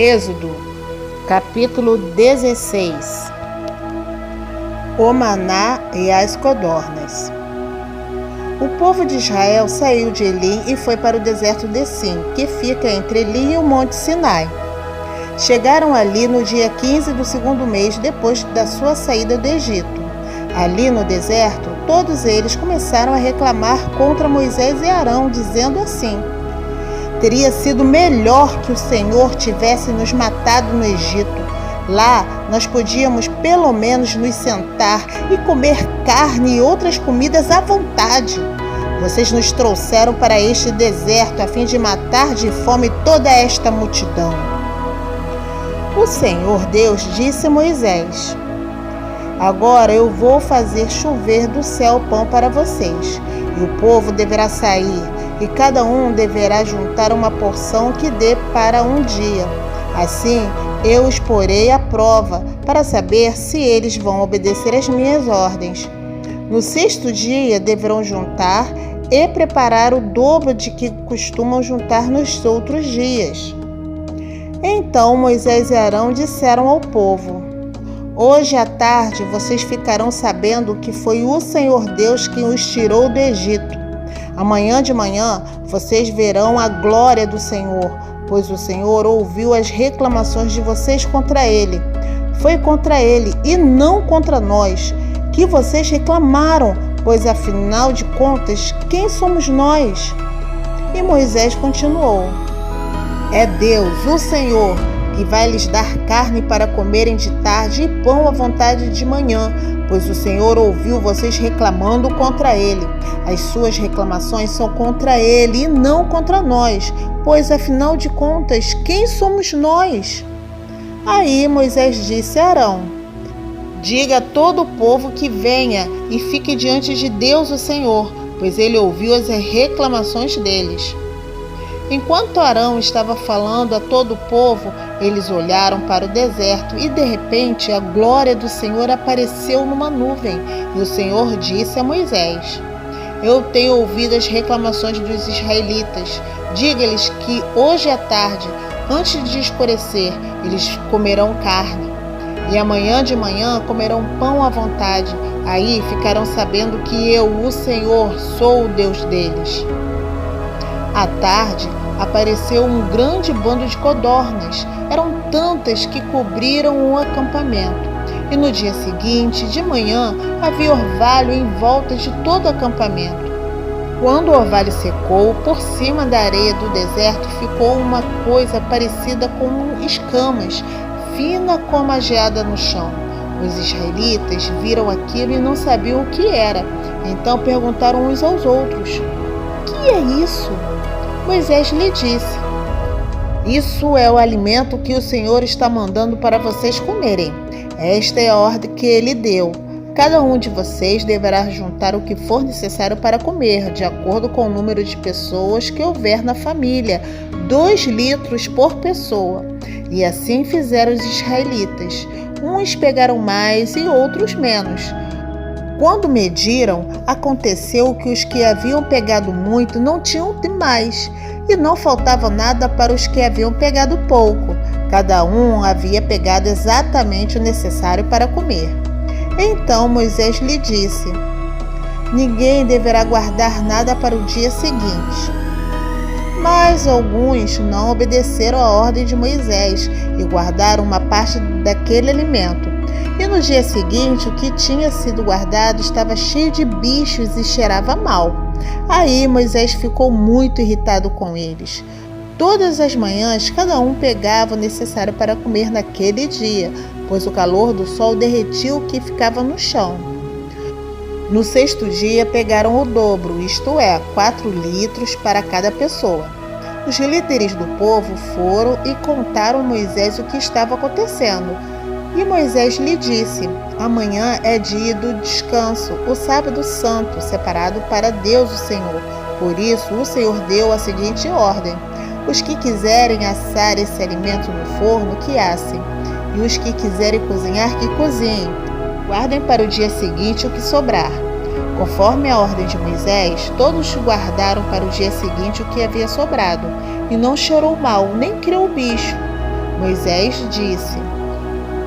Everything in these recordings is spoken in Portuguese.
Êxodo, capítulo 16. O maná e as codornas. O povo de Israel saiu de Elim e foi para o deserto de Sim, que fica entre Elim e o Monte Sinai. Chegaram ali no dia 15 do segundo mês depois da sua saída do Egito. Ali no deserto, todos eles começaram a reclamar contra Moisés e Arão, dizendo assim: teria sido melhor que o Senhor tivesse nos matado no Egito. Lá nós podíamos pelo menos nos sentar e comer carne e outras comidas à vontade. Vocês nos trouxeram para este deserto a fim de matar de fome toda esta multidão. O Senhor Deus disse a Moisés: agora eu vou fazer chover do céu pão para vocês, e o povo deverá sair, e cada um deverá juntar uma porção que dê para um dia. Assim, eu os porei à prova, para saber se eles vão obedecer às minhas ordens. No sexto dia, deverão juntar e preparar o dobro de que costumam juntar nos outros dias. Então Moisés e Arão disseram ao povo: hoje à tarde vocês ficarão sabendo que foi o Senhor Deus quem os tirou do Egito. Amanhã de manhã vocês verão a glória do Senhor, pois o Senhor ouviu as reclamações de vocês contra ele. Foi contra ele e não contra nós que vocês reclamaram, pois afinal de contas, quem somos nós? E Moisés continuou: é Deus, o Senhor, que vai lhes dar carne para comerem de tarde e pão à vontade de manhã, pois o Senhor ouviu vocês reclamando contra ele. As suas reclamações são contra ele e não contra nós, pois afinal de contas, quem somos nós? Aí Moisés disse a Arão: diga a todo o povo que venha e fique diante de Deus o Senhor, pois ele ouviu as reclamações deles. Enquanto Arão estava falando a todo o povo, eles olharam para o deserto e, de repente, a glória do Senhor apareceu numa nuvem. E o Senhor disse a Moisés: eu tenho ouvido as reclamações dos israelitas. Diga-lhes que hoje à tarde, antes de escurecer, eles comerão carne. E amanhã de manhã comerão pão à vontade. Aí ficarão sabendo que eu, o Senhor, sou o Deus deles. À tarde, apareceu um grande bando de codornas. Eram tantas que cobriram o acampamento. E no dia seguinte, de manhã, havia orvalho em volta de todo o acampamento. Quando o orvalho secou, por cima da areia do deserto ficou uma coisa parecida com escamas, fina como a geada no chão. Os israelitas viram aquilo e não sabiam o que era. Então perguntaram uns aos outros: o que é isso? Moisés lhe disse: isso é o alimento que o Senhor está mandando para vocês comerem. Esta é a ordem que ele deu. Cada um de vocês deverá juntar o que for necessário para comer, de acordo com o número de pessoas que houver na família, 2 litros por pessoa. E assim fizeram os israelitas. Uns pegaram mais e outros menos. Quando mediram, aconteceu que os que haviam pegado muito não tinham demais, e não faltava nada para os que haviam pegado pouco. Cada um havia pegado exatamente o necessário para comer. Então Moisés lhe disse: ninguém deverá guardar nada para o dia seguinte. Mas alguns não obedeceram à ordem de Moisés e guardaram uma parte daquele alimento. E no dia seguinte, o que tinha sido guardado estava cheio de bichos e cheirava mal. Aí Moisés ficou muito irritado com eles. Todas as manhãs, cada um pegava o necessário para comer naquele dia, pois o calor do sol derretia o que ficava no chão. No sexto dia, pegaram o dobro, isto é, 4 litros para cada pessoa. Os líderes do povo foram e contaram a Moisés o que estava acontecendo. E Moisés lhe disse: amanhã é dia do descanso, o sábado santo, separado para Deus o Senhor. Por isso, o Senhor deu a seguinte ordem: os que quiserem assar esse alimento no forno, que assem, e os que quiserem cozinhar, que cozinhem. Guardem para o dia seguinte o que sobrar. Conforme a ordem de Moisés, todos guardaram para o dia seguinte o que havia sobrado, e não cheirou mal, nem criou bicho. Moisés disse: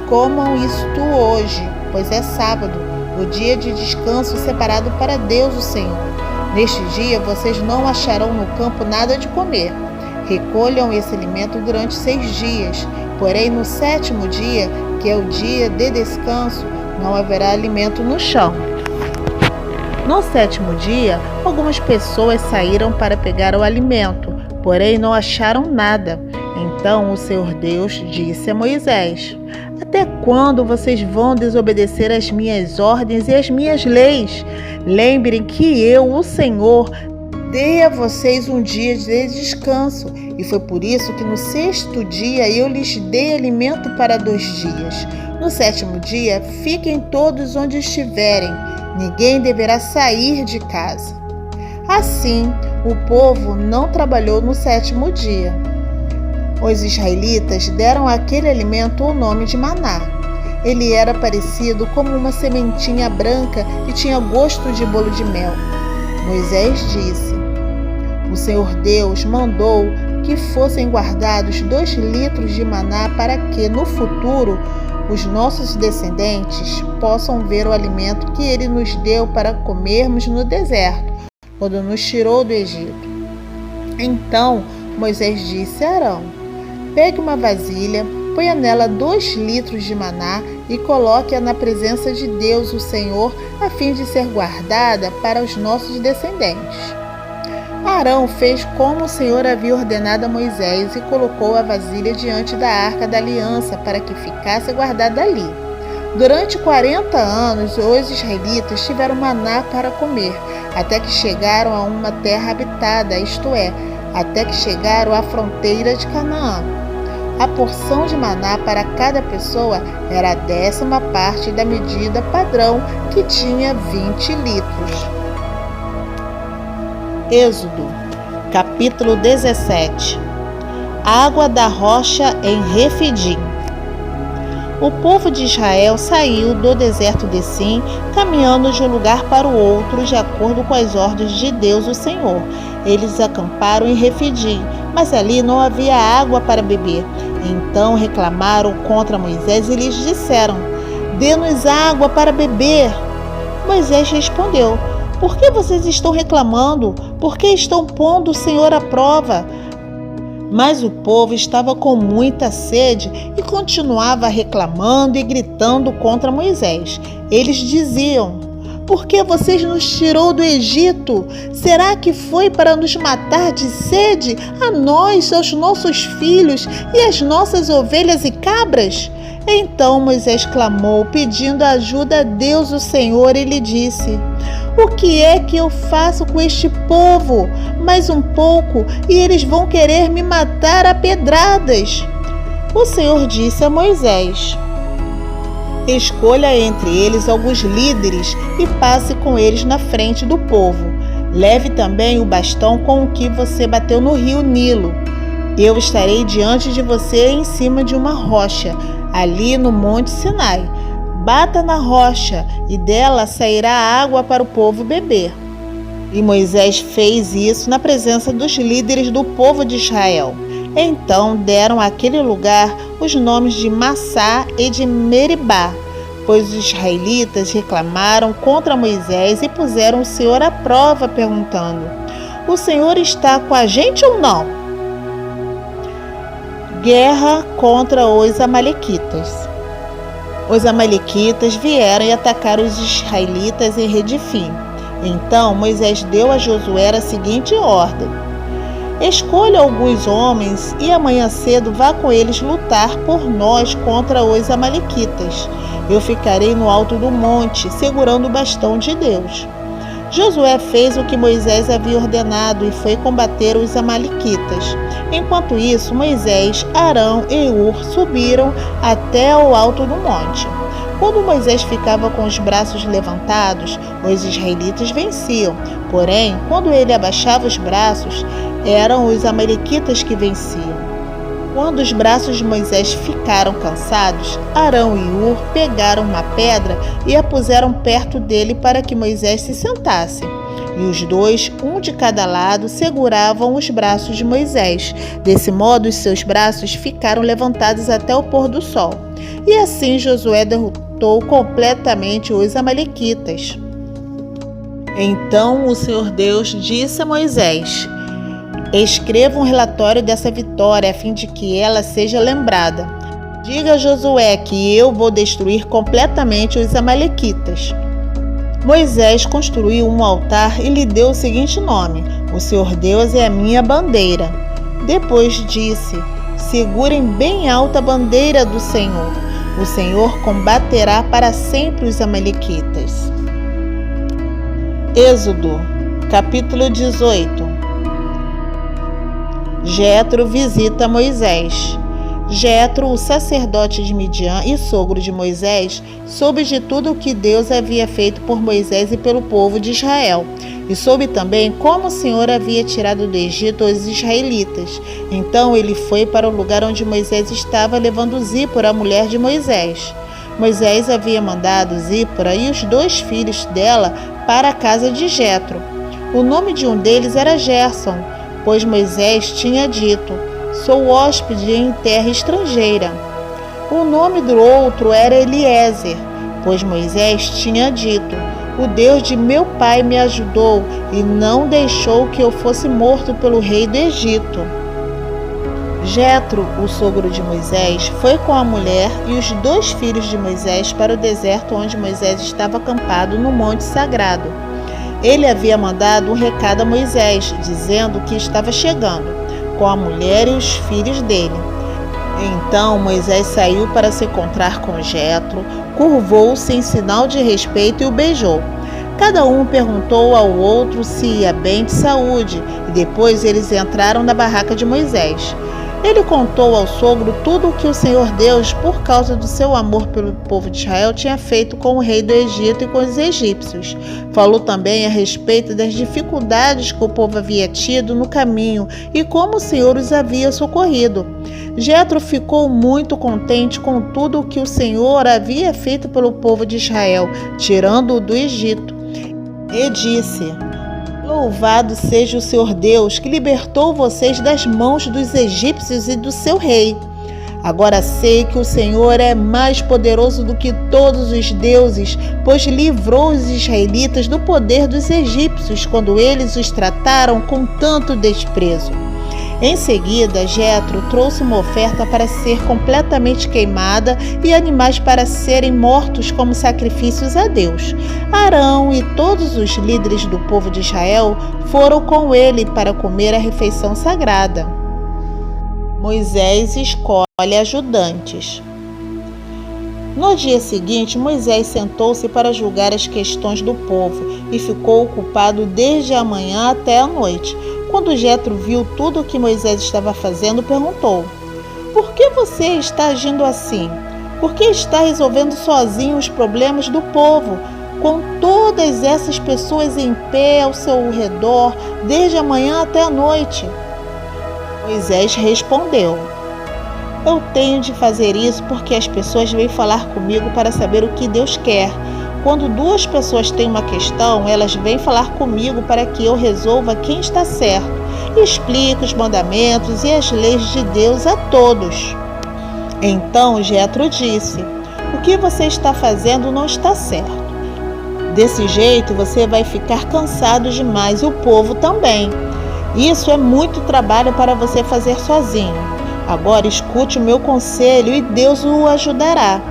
comam isto hoje, pois é sábado, o dia de descanso separado para Deus o Senhor. Neste dia vocês não acharão no campo nada de comer. Recolham esse alimento durante 6 dias, porém no 7º dia, que é o dia de descanso, não haverá alimento no chão. No 7º dia, algumas pessoas saíram para pegar o alimento, porém não acharam nada. Então o Senhor Deus disse a Moisés: até quando vocês vão desobedecer às minhas ordens e às minhas leis? Lembrem que eu, o Senhor, dei a vocês um dia de descanso, e foi por isso que no 6º dia eu lhes dei alimento para 2 dias. No 7º dia, fiquem todos onde estiverem, ninguém deverá sair de casa. Assim, o povo não trabalhou no 7º dia. Os israelitas deram àquele alimento o nome de maná. Ele era parecido como uma sementinha branca e tinha gosto de bolo de mel. Moisés disse: o Senhor Deus mandou que fossem guardados 2 litros de maná para que, no futuro, os nossos descendentes possam ver o alimento que ele nos deu para comermos no deserto, quando nos tirou do Egito. Então Moisés disse a Arão: pegue uma vasilha, ponha nela 2 litros de maná e coloque-a na presença de Deus, o Senhor, a fim de ser guardada para os nossos descendentes. Arão fez como o Senhor havia ordenado a Moisés e colocou a vasilha diante da arca da aliança para que ficasse guardada ali. Durante 40 anos, os israelitas tiveram maná para comer, até que chegaram a uma terra habitada, isto é, até que chegaram à fronteira de Canaã. A porção de maná para cada pessoa era a 10ª parte da medida padrão, que tinha 20 litros. Êxodo, capítulo 17. Água da rocha em Refidim. O povo de Israel saiu do deserto de Sim, caminhando de um lugar para o outro, de acordo com as ordens de Deus, o Senhor. Eles acamparam em Refidim, mas ali não havia água para beber. Então reclamaram contra Moisés e lhes disseram: dê-nos água para beber. Moisés respondeu: por que vocês estão reclamando? Por que estão pondo o Senhor à prova? Mas o povo estava com muita sede e continuava reclamando e gritando contra Moisés. Eles diziam: por que vocês nos tirou do Egito? Será que foi para nos matar de sede, a nós, aos nossos filhos e às nossas ovelhas e cabras? Então Moisés clamou, pedindo ajuda a Deus o Senhor, e lhe disse: o que é que eu faço com este povo? Mais um pouco e eles vão querer me matar a pedradas. O Senhor disse a Moisés: escolha entre eles alguns líderes e passe com eles na frente do povo. Leve também o bastão com o que você bateu no rio Nilo. Eu estarei diante de você em cima de uma rocha, ali no Monte Sinai. Bata na rocha e dela sairá água para o povo beber. E Moisés fez isso na presença dos líderes do povo de Israel. Então deram àquele lugar os nomes de Massá e de Meribá, pois os israelitas reclamaram contra Moisés e puseram o Senhor à prova, perguntando: o Senhor está com a gente ou não? Guerra contra os amalequitas. Os amalequitas vieram e atacaram os israelitas em Redifim. Então Moisés deu a Josué a seguinte ordem: escolha alguns homens e amanhã cedo vá com eles lutar por nós contra os amalequitas. Eu ficarei no alto do monte, segurando o bastão de Deus. Josué fez o que Moisés havia ordenado e foi combater os amalequitas. Enquanto isso, Moisés, Arão e Hur subiram até o alto do monte. Quando Moisés ficava com os braços levantados, os israelitas venciam. Porém, quando ele abaixava os braços, eram os amalequitas que venciam. Quando os braços de Moisés ficaram cansados, Arão e Hur pegaram uma pedra e a puseram perto dele para que Moisés se sentasse. e os dois, um de cada lado, seguravam os braços de Moisés. Desse modo, os seus braços ficaram levantados até o pôr do sol. E assim Josué derrotou completamente os amalequitas. Então o Senhor Deus disse a Moisés: escreva um relatório dessa vitória, a fim de que ela seja lembrada. Diga a Josué que eu vou destruir completamente os amalequitas. Moisés construiu um altar e lhe deu o seguinte nome: o Senhor Deus é a minha bandeira. Depois disse: segurem bem alta a bandeira do Senhor. O Senhor combaterá para sempre os amalequitas. Êxodo, capítulo 18. Jetro visita Moisés. Jetro, o sacerdote de Midian e sogro de Moisés, soube de tudo o que Deus havia feito por Moisés e pelo povo de Israel, e soube também como o Senhor havia tirado do Egito os israelitas. Então ele foi para o lugar onde Moisés estava, levando Zípora, a mulher de Moisés. Moisés havia mandado Zípora e os 2 filhos dela para a casa de Jetro. O nome de um deles era Gerson, pois Moisés tinha dito: sou hóspede em terra estrangeira. O nome do outro era Eliezer, pois Moisés tinha dito: o Deus de meu pai me ajudou e não deixou que eu fosse morto pelo rei do Egito. Jetro, o sogro de Moisés, foi com a mulher e os 2 filhos de Moisés para o deserto onde Moisés estava acampado no monte sagrado. Ele havia mandado um recado a Moisés, dizendo que estava chegando, com a mulher e os filhos dele. Então Moisés saiu para se encontrar com Jetro, curvou-se em sinal de respeito e o beijou. Cada um perguntou ao outro se ia bem de saúde, e depois eles entraram na barraca de Moisés. Ele contou ao sogro tudo o que o Senhor Deus, por causa do seu amor pelo povo de Israel, tinha feito com o rei do Egito e com os egípcios. Falou também a respeito das dificuldades que o povo havia tido no caminho e como o Senhor os havia socorrido. Jetro ficou muito contente com tudo o que o Senhor havia feito pelo povo de Israel, tirando-o do Egito. E disse: louvado seja o Senhor Deus, que libertou vocês das mãos dos egípcios e do seu rei. Agora sei que o Senhor é mais poderoso do que todos os deuses, pois livrou os israelitas do poder dos egípcios, quando eles os trataram com tanto desprezo. Em seguida, Jetro trouxe uma oferta para ser completamente queimada e animais para serem mortos como sacrifícios a Deus. Arão e todos os líderes do povo de Israel foram com ele para comer a refeição sagrada. Moisés escolhe ajudantes. No dia seguinte, Moisés sentou-se para julgar as questões do povo e ficou ocupado desde a manhã até a noite. Quando Jetro viu tudo o que Moisés estava fazendo, perguntou: por que você está agindo assim? Por que está resolvendo sozinho os problemas do povo, com todas essas pessoas em pé ao seu redor, desde a manhã até a noite? Moisés respondeu: eu tenho de fazer isso porque as pessoas vêm falar comigo para saber o que Deus quer. Quando 2 pessoas têm uma questão, elas vêm falar comigo para que eu resolva quem está certo e explique os mandamentos e as leis de Deus a todos. Então Jetro disse: o que você está fazendo não está certo. Desse jeito você vai ficar cansado demais e o povo também. Isso é muito trabalho para você fazer sozinho. Agora escute o meu conselho e Deus o ajudará.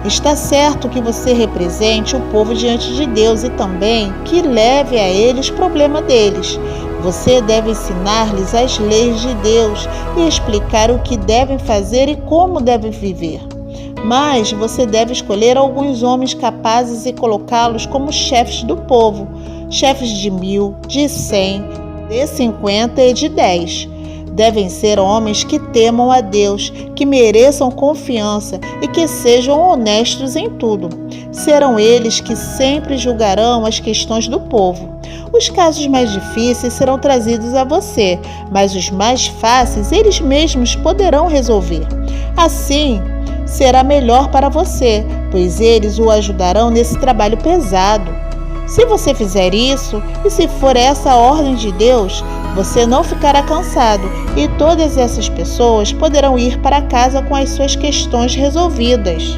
Está certo que você represente o povo diante de Deus e também que leve a eles o problema deles. Você deve ensinar-lhes as leis de Deus e explicar o que devem fazer e como devem viver. Mas você deve escolher alguns homens capazes e colocá-los como chefes do povo, chefes de 1000, de 100, de 50 e de 10. Devem ser homens que temam a Deus, que mereçam confiança e que sejam honestos em tudo. Serão eles que sempre julgarão as questões do povo. Os casos mais difíceis serão trazidos a você, mas os mais fáceis eles mesmos poderão resolver. Assim, será melhor para você, pois eles o ajudarão nesse trabalho pesado. Se você fizer isso, e se for essa a ordem de Deus, você não ficará cansado e todas essas pessoas poderão ir para casa com as suas questões resolvidas.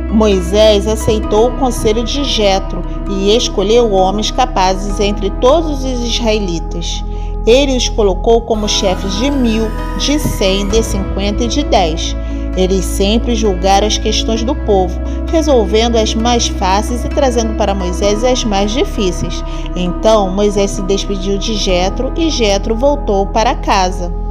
Moisés aceitou o conselho de Jetro e escolheu homens capazes entre todos os israelitas. Ele os colocou como chefes de 1.000, de 100, de 50 e de 10. Eles sempre julgaram as questões do povo, resolvendo as mais fáceis e trazendo para Moisés as mais difíceis. Então Moisés se despediu de Jetro e Jetro voltou para casa.